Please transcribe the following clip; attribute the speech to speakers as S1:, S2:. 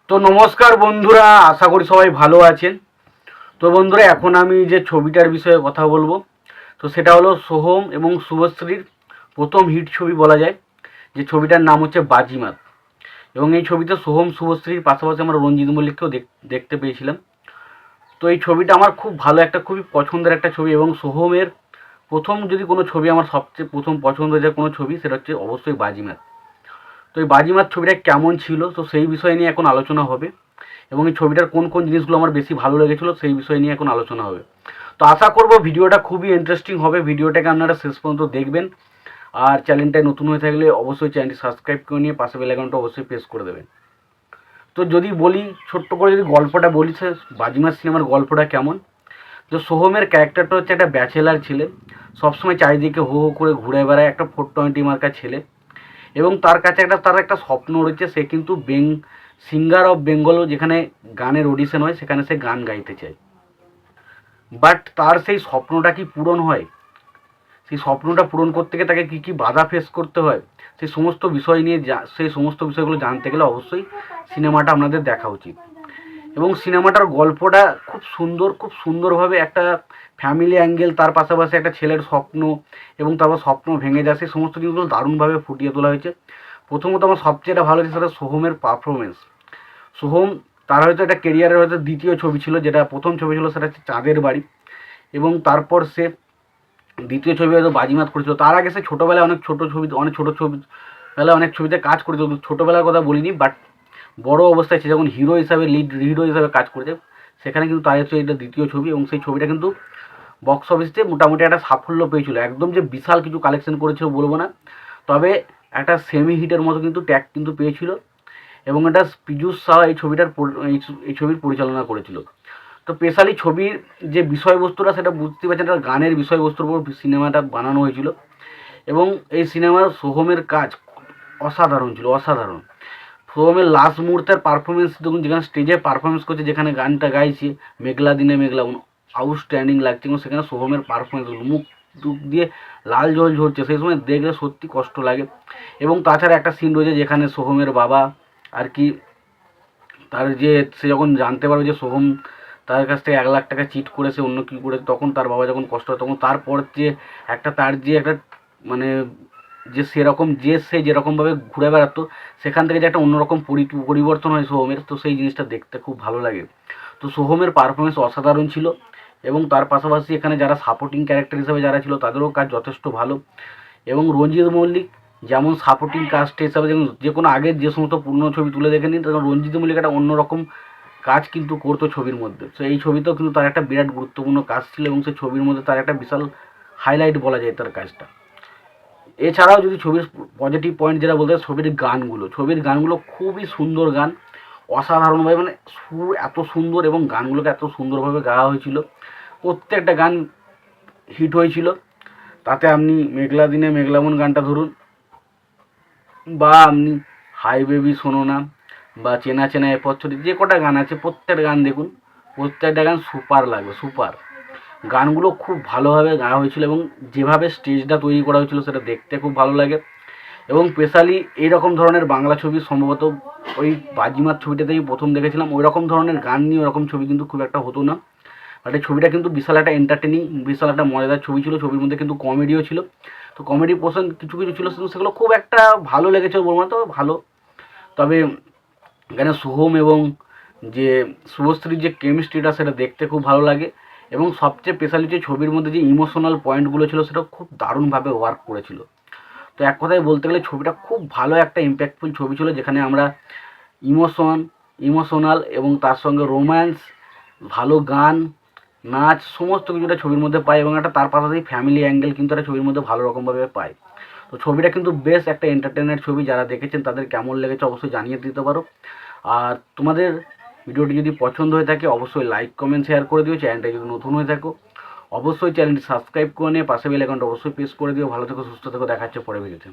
S1: তো নমস্কার বন্ধুরা, আশা করি সবাই ভালো আছেন। তো বন্ধুরা, এখন আমি যে ছবিটার বিষয়ে কথা বলবো, তো সেটা হলো সোহম এবং শুভশ্রীর প্রথম হিট ছবি বলা যায়, যে ছবিটার নাম হচ্ছে বাজিমাত। এবং এই ছবিতে সোহম শুভশ্রীর পাশাপাশি আমরা রঞ্জিত মল্লিককেও দেখতে পেয়েছিলাম। তো এই ছবিটা আমার খুব ভালো, একটা খুবই পছন্দের একটা ছবি। এবং সোহমের প্রথম যদি কোনো ছবি আমার সবচেয়ে প্রথম পছন্দ যে কোনো ছবি, সেটা হচ্ছে অবশ্যই বাজিমাত। তো এই বাজিমাত ছবিটা কেমন ছিল, তো সেই বিষয় নিয়ে এখন আলোচনা হবে। এবং এই ছবিটার কোন কোন জিনিসগুলো আমার বেশি ভালো লেগেছিলো সেই বিষয় নিয়ে এখন আলোচনা হবে। তো আশা করব ভিডিওটা খুবই ইন্টারেস্টিং হবে, ভিডিওটাকে আপনারা শেষ পর্যন্ত দেখবেন। আর চ্যানেলটায় নতুন হয়ে থাকলে অবশ্যই চ্যানেলটি সাবস্ক্রাইব করে নিয়ে পাশে বেল আইকনটা অবশ্যই প্রেস করে দেবেন। তো যদি বলি, ছোট্ট করে যদি গল্পটা বলি, সে বাজিমাত সিনেমার গল্পটা কেমন। তো সোহমের ক্যারেক্টারটা হচ্ছে একটা ব্যাচেলার ছেলে, সবসময় চারিদিকে হো হো করে ঘুরে বেড়ায়, একটা 420 মার্কা ছেলে। এবং তার কাছে তার একটা স্বপ্ন রয়েছে, সে কিন্তু সিঙ্গার অফ বেঙ্গল, যেখানে গানের অডিশন হয় সেখানে সে গান গাইতে চায়। বাট তার সেই স্বপ্নটা কি পূরণ হয়, সেই স্বপ্নটা পূরণ করতে গিয়ে তাকে কী কী বাধা ফেস করতে হয়, সেই সমস্ত বিষয় নিয়ে সেই সমস্ত বিষয়গুলো জানতে গেলে অবশ্যই সিনেমাটা আপনাদের দেখা উচিত। এবং সিনেমাটার গল্পটা খুব সুন্দর, খুব সুন্দরভাবে একটা ফ্যামিলি অ্যাঙ্গেল, তার পাশাপাশি একটা ছেলের স্বপ্ন, এবং তারপর স্বপ্ন ভেঙে যায়, সেই সমস্ত জিনিসগুলো দারুণভাবে ফুটিয়ে তোলা হয়েছে। প্রথমত আমার সবচেয়ে ভালো লেগেছে সেটা সোহমের পারফরমেন্স। সোহম, তার হয়তো এটা কেরিয়ারের হয়তো দ্বিতীয় ছবি ছিল, যেটা প্রথম ছবি ছিল সেটা হচ্ছে চাঁদের বাড়ি, এবং তারপর সে দ্বিতীয় ছবি হয়তো বাজিমাত করেছিল। তার আগে সে ছোটোবেলায় অনেক ছোটো ছবি, অনেক ছোটো ছবি বেলায় অনেক ছবিতে কাজ করেছিল, ছোটোবেলার কথা বলিনি, বাট বড় অবস্থায় সে যখন হিরো হিসাবে, লিড হিরো হিসাবে কাজ করেছে, সেখানে কিন্তু তার হচ্ছে এটা দ্বিতীয় ছবি। এবং সেই ছবিটা কিন্তু বক্স অফিসে মোটামুটি একটা সাফল্য পেয়েছিল। একদম যে বিশাল কিছু কালেকশন করেছিল বলবো না, তবে একটা সেমি হিটের মতো কিন্তু ট্যাগ কিন্তু পেয়েছিল। এবং এটা পীযূষ শাহ এই ছবির পরিচালনা করেছিল। তো স্পেশালি ছবির যে বিষয়বস্তুটা, সেটা বুঝতে পারছেন, একটা গানের বিষয়বস্তুর উপর সিনেমাটা বানানো হয়েছিল। এবং এই সিনেমার সোহমের কাজ অসাধারণ ছিল, অসাধারণ। সোহমের লাস্ট মুহূর্তের পারফরমেন্স দেখুন, যেখানে স্টেজে পারফরমেন্স করছে, যেখানে গানটা গাইছে মেঘলা দিনে মেঘলা, আউটস্ট্যান্ডিং লাগছে। এবং সেখানে সোহমের পারফরমেন্স, মুখ টুক দিয়ে লাল জল ঝরছে, সেই সময় দেখলে সত্যি কষ্ট লাগে। এবং তাছাড়া একটা সিন রয়েছে যেখানে সোহমের বাবা আর কি, তার যে সে যখন জানতে পারবে যে সোহম তার কাছ থেকে 1 লাখ টাকা চিট করেছে, অন্য কী করে, তখন তার বাবা যখন কষ্ট হয়, তখন তারপর যে তার যে একটা মানে যে সেরকম যে সে যেরকমভাবে ঘুরে বেড়াতো, সেখান থেকে যে একটা অন্যরকম পরিবর্তন হয় সোহমের, তো সেই জিনিসটা দেখতে খুব ভালো লাগে। তো সোহমের পারফরমেন্স অসাধারণ ছিল। এবং তার পাশাপাশি এখানে যারা সাপোর্টিং ক্যারেক্টার হিসাবে যারা ছিল, তাদেরও কাজ যথেষ্ট ভালো। এবং রঞ্জিত মল্লিক যেমন সাপোর্টিং কাস্ট হিসাবে, যেমন যে কোনো আগের যে সমস্ত পুরনো ছবি তুলে দেখে নিন, তখন রঞ্জিত মল্লিক একটা অন্যরকম কাজ কিন্তু করতো ছবির মধ্যে। তো এই ছবিতেও কিন্তু তার একটা বিরাট গুরুত্বপূর্ণ কাজ ছিল, এবং সেই ছবির মধ্যে তার একটা বিশাল হাইলাইট বলা যায় তার কাজটা। এছাড়াও যদি ছবির পজিটিভ পয়েন্ট যেটা বলতে হয়, ছবির গানগুলো খুবই সুন্দর গান, অসাধারণভাবে, মানে সুর এত সুন্দর এবং গানগুলোকে এত সুন্দরভাবে গাওয়া হয়েছিল, প্রত্যেকটা গান হিট হয়েছিল। তাতে আপনি মেঘলা দিনে মেঘলামন গানটা ধরুন, বা আপনি হাই বেবি শোনো না, বা চেনা চেনা এ পথছড়ি, যে কটা গান আছে প্রত্যেকটা গান দেখুন, প্রত্যেকটা গান সুপার লাগবে, সুপার। গানগুলো খুব ভালোভাবে গাওয়া হয়েছিল, এবং যেভাবে স্টেজটা তৈরি করা হয়েছিল সেটা দেখতে খুব ভালো লাগে। এবং স্পেশালি এইরকম ধরনের বাংলা ছবি সম্ভবত ওই বাজিমাত ছবিটাতেই প্রথম দেখেছিলাম। ওই রকম ধরনের গান নিয়ে ওরকম ছবি কিন্তু খুব একটা হতো না, বাট এই ছবিটা কিন্তু বিশাল একটা এন্টারটেনিং, বিশাল একটা মজাদার ছবি ছিল। ছবির মধ্যে কিন্তু কমেডিও ছিল, তো কমেডি পোর্শন কিছু কিছু ছিল, সেগুলো খুব একটা ভালো লেগেছে বলবো না, তবে ভালো। তবে এখানে সোহম এবং যে শুভশ্রীর যে কেমিস্ট্রিটা, সেটা দেখতে খুব ভালো লাগে। এবং সবচেয়ে স্পেশালি যে ছবির মধ্যে যে ইমোশনাল পয়েন্টগুলো ছিল, সেটা খুব দারুণভাবে ওয়ার্ক করেছিল। তো এক কথায় বলতে গেলে ছবিটা খুব ভালো একটা ইম্প্যাক্টফুল ছবি ছিল, যেখানে আমরা ইমোশনাল এবং তার সঙ্গে রোম্যান্স, ভালো গান, নাচ, সমস্ত কিছুটা ছবির মধ্যে পাই। এবং তার পাশাপাশি ফ্যামিলি অ্যাঙ্গেল কিন্তু একটা ছবির মধ্যে ভালো রকমভাবে পাই। তো ছবিটা কিন্তু বেশ একটা এন্টারটেনের ছবি। যারা দেখেছেন তাদের কেমন লেগেছে অবশ্যই জানিয়ে দিতে পারো। আর তোমাদের ভিডিওটি যদি পছন্দ হয়ে থাকে অবশ্যই লাইক কমেন্ট শেয়ার করে দিও। চ্যানেলটা যদি নতুন হয়ে থাকো অবশ্যই চ্যানেলটি সাবস্ক্রাইব করে নিয়ে পাশে বেল আইকনটা অবশ্যই প্রেস করে দিও। ভালো থেকো, সুস্থ থেকো, দেখা হচ্ছে পরের ভিডিওতে।